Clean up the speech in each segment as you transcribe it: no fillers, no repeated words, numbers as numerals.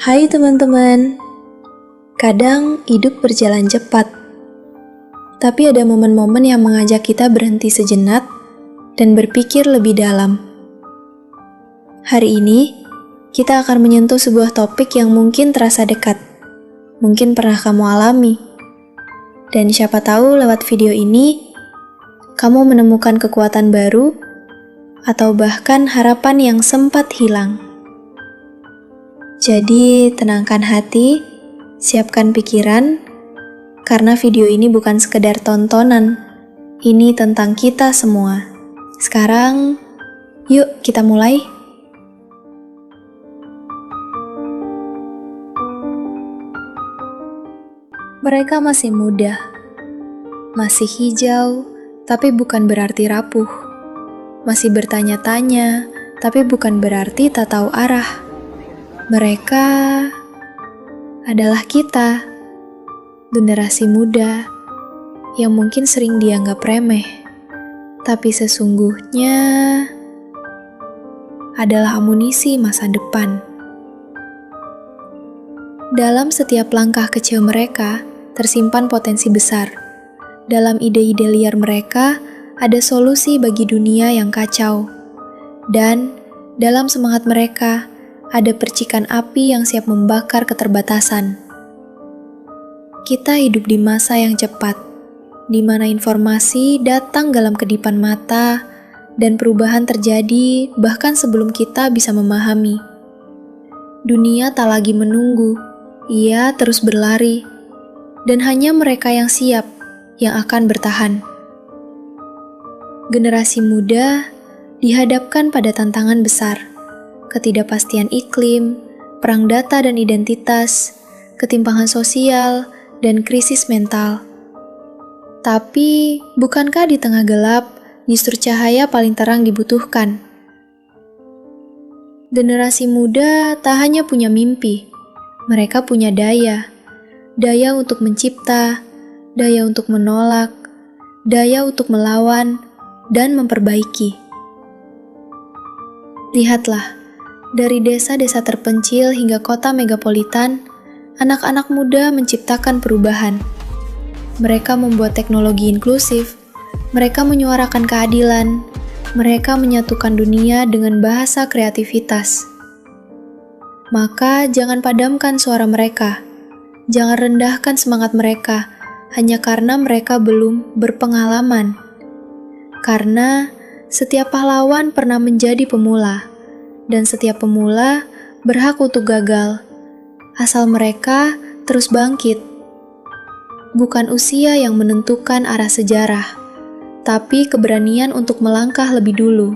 Hai teman-teman, kadang hidup berjalan cepat, tapi ada momen-momen yang mengajak kita berhenti sejenak dan berpikir lebih dalam. Hari ini, kita akan menyentuh sebuah topik yang mungkin terasa dekat, mungkin pernah kamu alami. Dan siapa tahu lewat video ini, kamu menemukan kekuatan baru atau bahkan harapan yang sempat hilang. Jadi, tenangkan hati, siapkan pikiran, karena video ini bukan sekedar tontonan. Ini tentang kita semua. Sekarang, yuk kita mulai. Mereka masih muda, masih hijau, tapi bukan berarti rapuh. Masih bertanya-tanya, tapi bukan berarti tak tahu arah. Mereka adalah kita, generasi muda yang mungkin sering dianggap remeh, tapi sesungguhnya adalah amunisi masa depan. Dalam setiap langkah kecil mereka tersimpan potensi besar. Dalam ide-ide liar mereka ada solusi bagi dunia yang kacau. Dan dalam semangat mereka ada percikan api yang siap membakar keterbatasan. Kita hidup di masa yang cepat, di mana informasi datang dalam kedipan mata dan perubahan terjadi bahkan sebelum kita bisa memahami. Dunia tak lagi menunggu, ia terus berlari, dan hanya mereka yang siap yang akan bertahan. Generasi muda dihadapkan pada tantangan besar. Ketidakpastian iklim, perang data dan identitas, ketimpangan sosial, dan krisis mental. Tapi, bukankah di tengah gelap, justru cahaya paling terang dibutuhkan? Generasi muda tak hanya punya mimpi, mereka punya daya. Daya untuk mencipta, daya untuk menolak, daya untuk melawan, dan memperbaiki. Lihatlah, dari desa-desa terpencil hingga kota megapolitan, anak-anak muda menciptakan perubahan. Mereka membuat teknologi inklusif, mereka menyuarakan keadilan, mereka menyatukan dunia dengan bahasa kreativitas. Maka jangan padamkan suara mereka, jangan rendahkan semangat mereka hanya karena mereka belum berpengalaman. Karena setiap pahlawan pernah menjadi pemula. Dan setiap pemula berhak untuk gagal, asal mereka terus bangkit. Bukan usia yang menentukan arah sejarah, tapi keberanian untuk melangkah lebih dulu.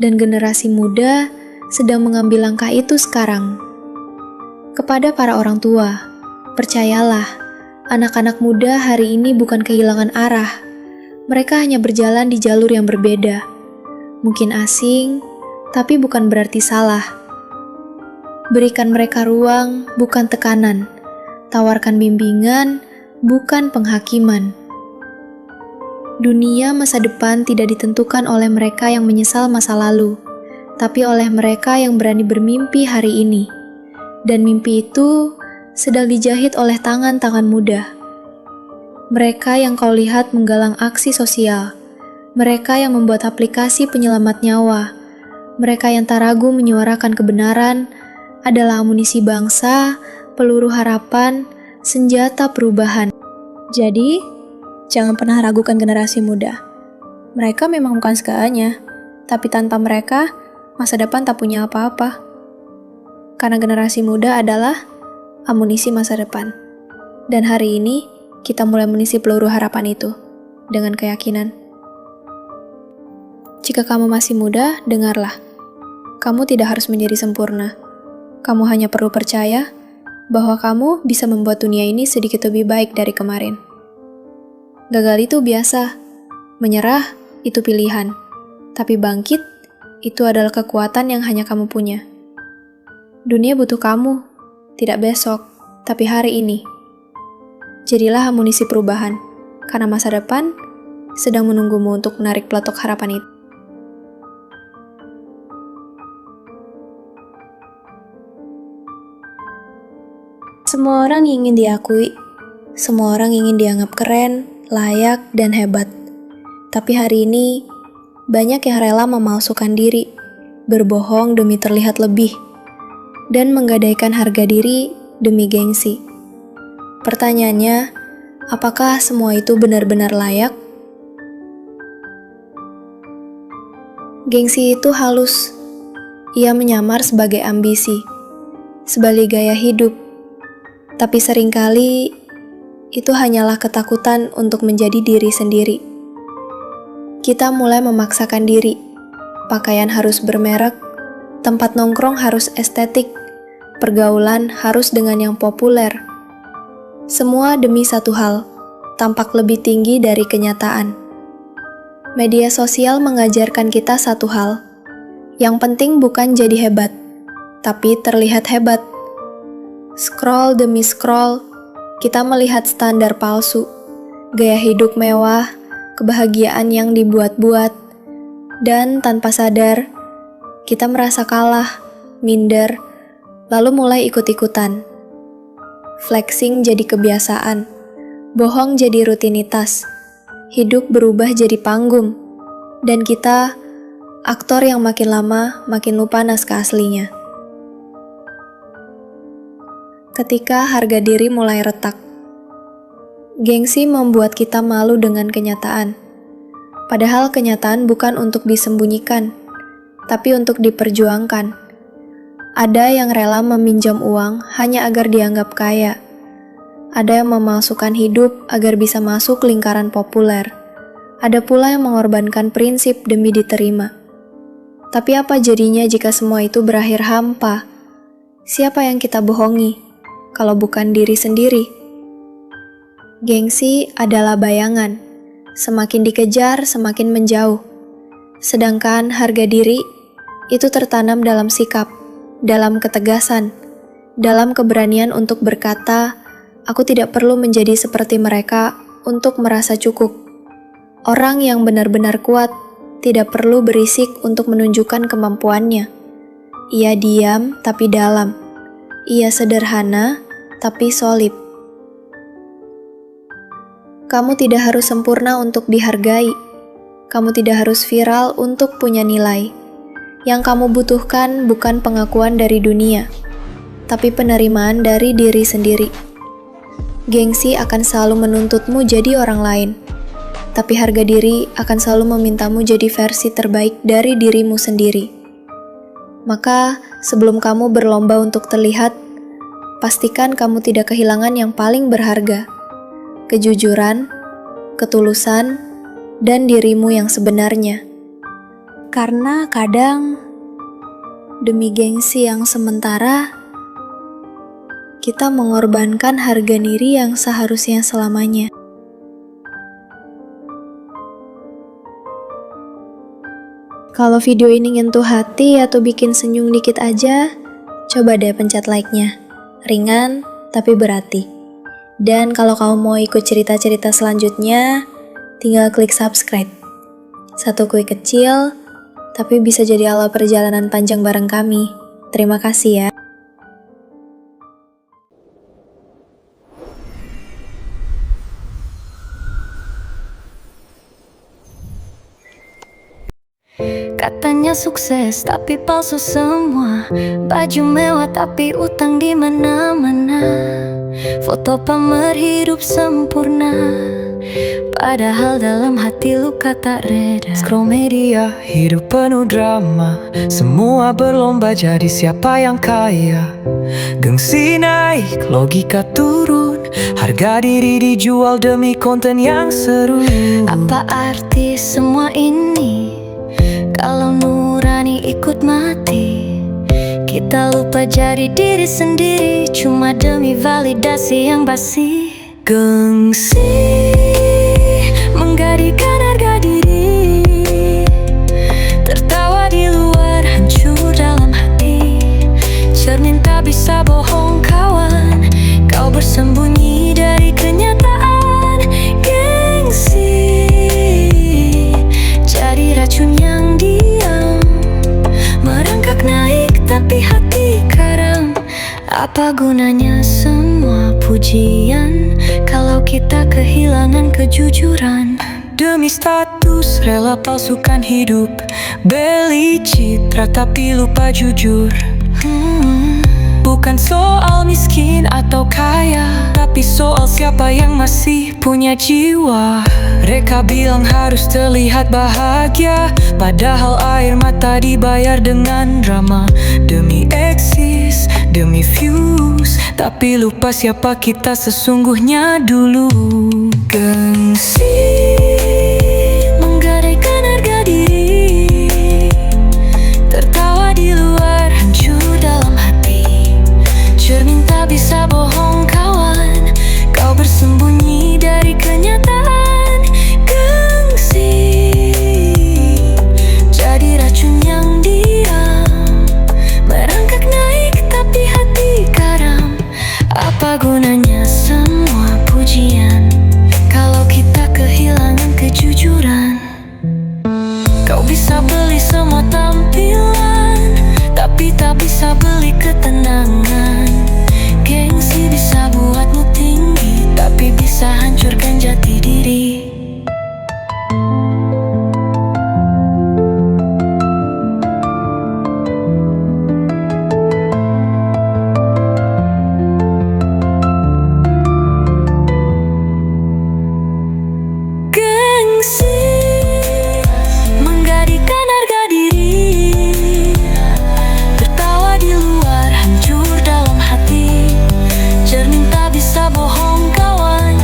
Dan generasi muda sedang mengambil langkah itu sekarang. Kepada para orang tua, percayalah, anak-anak muda hari ini bukan kehilangan arah. Mereka hanya berjalan di jalur yang berbeda. Mungkin asing, tapi bukan berarti salah. Berikan mereka ruang, bukan tekanan. Tawarkan bimbingan, bukan penghakiman. Dunia masa depan tidak ditentukan oleh mereka yang menyesal masa lalu, tapi oleh mereka yang berani bermimpi hari ini. Dan mimpi itu sedang dijahit oleh tangan-tangan muda. Mereka yang kau lihat menggalang aksi sosial, mereka yang membuat aplikasi penyelamat nyawa, mereka yang tak ragu menyuarakan kebenaran adalah amunisi bangsa, peluru harapan, senjata perubahan. Jadi, jangan pernah ragukan generasi muda. Mereka memang bukan segalanya, tapi tanpa mereka, masa depan tak punya apa-apa. Karena generasi muda adalah amunisi masa depan. Dan hari ini, kita mulai mengisi peluru harapan itu dengan keyakinan. Jika kamu masih muda, dengarlah. Kamu tidak harus menjadi sempurna. Kamu hanya perlu percaya bahwa kamu bisa membuat dunia ini sedikit lebih baik dari kemarin. Gagal itu biasa, menyerah itu pilihan, tapi bangkit itu adalah kekuatan yang hanya kamu punya. Dunia butuh kamu, tidak besok, tapi hari ini. Jadilah amunisi perubahan, karena masa depan sedang menunggumu untuk menarik peletok harapan itu. Semua orang ingin diakui, semua orang ingin dianggap keren, layak, dan hebat. Tapi hari ini, banyak yang rela memalsukan diri, berbohong demi terlihat lebih, dan menggadaikan harga diri demi gengsi. Pertanyaannya, apakah semua itu benar-benar layak? Gengsi itu halus. Ia menyamar sebagai ambisi, sebagai gaya hidup. Tapi seringkali, itu hanyalah ketakutan untuk menjadi diri sendiri. Kita mulai memaksakan diri. Pakaian harus bermerek, tempat nongkrong harus estetik, pergaulan harus dengan yang populer. Semua demi satu hal, tampak lebih tinggi dari kenyataan. Media sosial mengajarkan kita satu hal, yang penting bukan jadi hebat, tapi terlihat hebat. Scroll demi scroll, kita melihat standar palsu, gaya hidup mewah, kebahagiaan yang dibuat-buat, dan tanpa sadar, kita merasa kalah, minder, lalu mulai ikut-ikutan. Flexing jadi kebiasaan, bohong jadi rutinitas, hidup berubah jadi panggung, dan kita, aktor yang makin lama makin lupa naskah aslinya. Ketika harga diri mulai retak, gengsi membuat kita malu dengan kenyataan. Padahal kenyataan bukan untuk disembunyikan, tapi untuk diperjuangkan. Ada yang rela meminjam uang hanya agar dianggap kaya. Ada yang memalsukan hidup agar bisa masuk lingkaran populer. Ada pula yang mengorbankan prinsip demi diterima. Tapi apa jadinya jika semua itu berakhir hampa? Siapa yang kita bohongi, kalau bukan diri sendiri? Gengsi adalah bayangan. Semakin dikejar, semakin menjauh. Sedangkan harga diri itu tertanam dalam sikap, dalam ketegasan, dalam keberanian untuk berkata, aku tidak perlu menjadi seperti mereka untuk merasa cukup. Orang yang benar-benar kuat tidak perlu berisik untuk menunjukkan kemampuannya. Ia diam tapi dalam. Ia sederhana tapi solid. Kamu tidak harus sempurna untuk dihargai. Kamu tidak harus viral untuk punya nilai. Yang kamu butuhkan bukan pengakuan dari dunia, tapi penerimaan dari diri sendiri. Gengsi akan selalu menuntutmu jadi orang lain, tapi harga diri akan selalu memintamu jadi versi terbaik dari dirimu sendiri. Maka, sebelum kamu berlomba untuk terlihat, pastikan kamu tidak kehilangan yang paling berharga: kejujuran, ketulusan, dan dirimu yang sebenarnya. Karena kadang, demi gengsi yang sementara, kita mengorbankan harga diri yang seharusnya selamanya. Kalau video ini nyentuh hati atau bikin senyum dikit aja, coba deh pencet like-nya. Ringan, tapi berarti. Dan kalau kamu mau ikut cerita-cerita selanjutnya, tinggal klik subscribe. Satu klik kecil, tapi bisa jadi awal perjalanan panjang bareng kami. Terima kasih ya. Katanya sukses tapi palsu semua. Baju mewah tapi utang di mana-mana. Foto pamer hidup sempurna, padahal dalam hati luka tak reda. Scroll media, hidup penuh drama. Semua berlomba jadi siapa yang kaya. Gengsi naik, logika turun. Harga diri dijual demi konten yang seru. Apa arti semua ini kalau nurani ikut mati? Kita lupa jadi diri sendiri cuma demi validasi yang basi. Gengsi menggadaikan harga diri, tertawa di luar, hancur dalam hati. Cermin tak bisa bohong kawan, kau bersembunyi dari kenyataan. Gengsi jadi racun yang diam, merangkak naik tapi hati karam. Apa gunanya semua? pujian kalau kita kehilangan kejujuran. Demi status rela palsukan hidup, beli citra tapi lupa jujur. Bukan soal miskin atau kaya, tapi soal siapa yang masih punya jiwa. Mereka bilang harus terlihat bahagia, padahal air mata dibayar dengan drama. Demi eksis, demi views, tapi lupa siapa kita sesungguhnya dulu. Gengsi Menggadaikan harga diri, tertawa di luar, hancur dalam hati. Cermin tak bisa bohong kawan, kau bersembunyi dari kenyataan. Gengsi jadi racun yang diam, merangkak naik tapi hati karam. Apa gunanya semua pujian kalau kita kehilangan kejujuran? Kau bisa beli semua tampilan, tapi tak bisa beli ketenangan. Gengsi bisa buatmu tinggi, tapi bisa hancurkan jati diri. Gengsi menggadaikan harga diri, tertawa di luar, hancur dalam hati. Cermin tak bisa bohong kawan,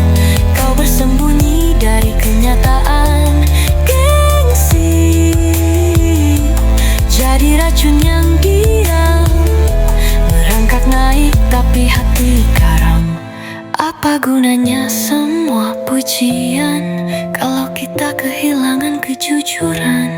kau bersembunyi dari kenyataan. Gengsi jadi racun yang diam, merangkak naik tapi hati karam. Apa gunanya semua pujian kalau kita kehilangan kejujuran?